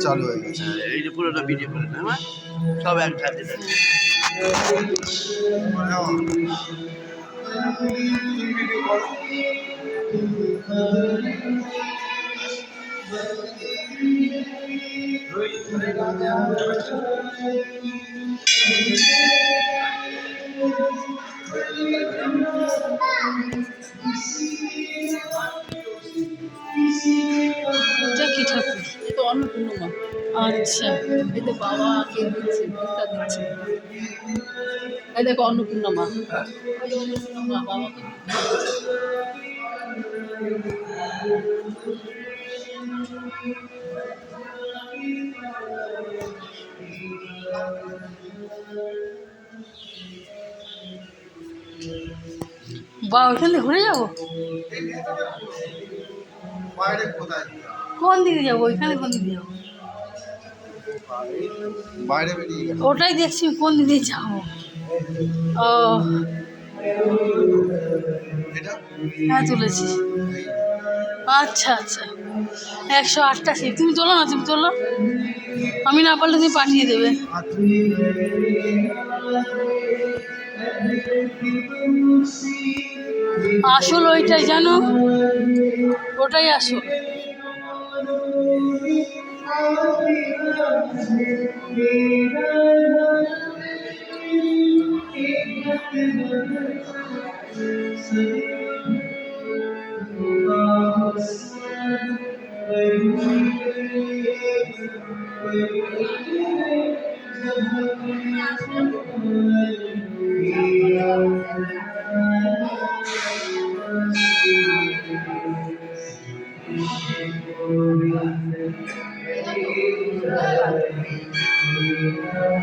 চালু হয়ে গেছে। এই যে পুরোটা ভিডিও করে না আমার সব একসাথে এটা কি ঠাকুর? এ তো অন্নপূর্ণা। আচ্ছা, এই তো বাবাকে দিচ্ছে, ভিক্ষা দিচ্ছে। এই দেখো অন্নপূর্ণা মা, ওই যে অন্নপূর্ণা মা বাবাকে ভিক্ষা দিচ্ছে। বা ওইখান থেকে ঘুরে যাবো? বাইরে কোথায়? কোন দিকে যাবো? ওইখানে কোন দিকে যাবো? বাইরে বেরিয়ে গেল। ওটাই দেখছি কোন দিকে যাবো। ও এটা হ্যাঁ, তুলেছি। আচ্ছা আচ্ছা, 108টা সিট। তুমি তোলো না, তুমি তোলো। আমি না পারলে তুমি পাঠিয়ে দেবে। আসল ওইটাই, জানো, ওটাই আসল।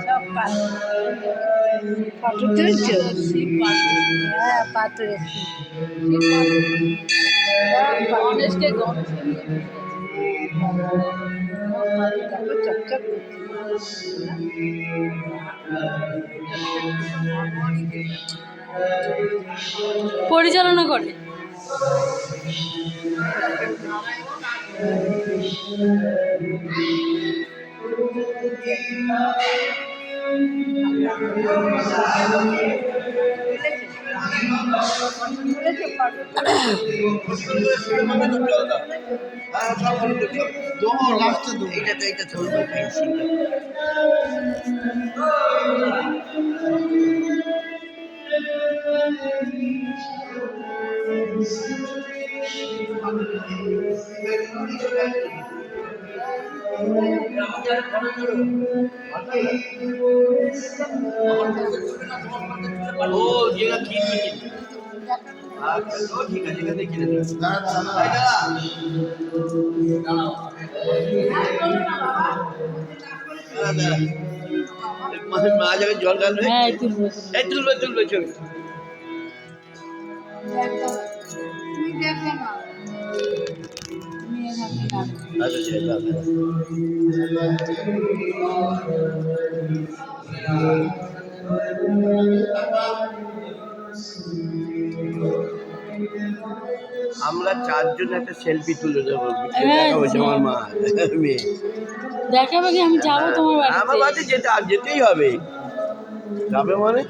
সব পাথর তুলছো? হ্যাঁ, পাথর। গণেশকে গণেশকে নিয়ে দেখো চকচক করছে। পরিচালনা করে। এইটা চলবে ও যেটা ঠিক আচ্ছা ঠিক আছে এখানে কিনে দিন মা যাবে জল ঢালবে। হ্যাঁ, তুলবো। এই তুলবে তুলবে ছবি তুমি দেখবে না, তুমি এখানে না। আচ্ছা ঠিক আছে আমরা চারজন একটা সেলফি তুলে দেবো আমার মা মেয়ে দেখাবে কি? আমি যাবো তোমার আমার বাড়িতে। বাড়িতে যেতেই হবে যাবে মানে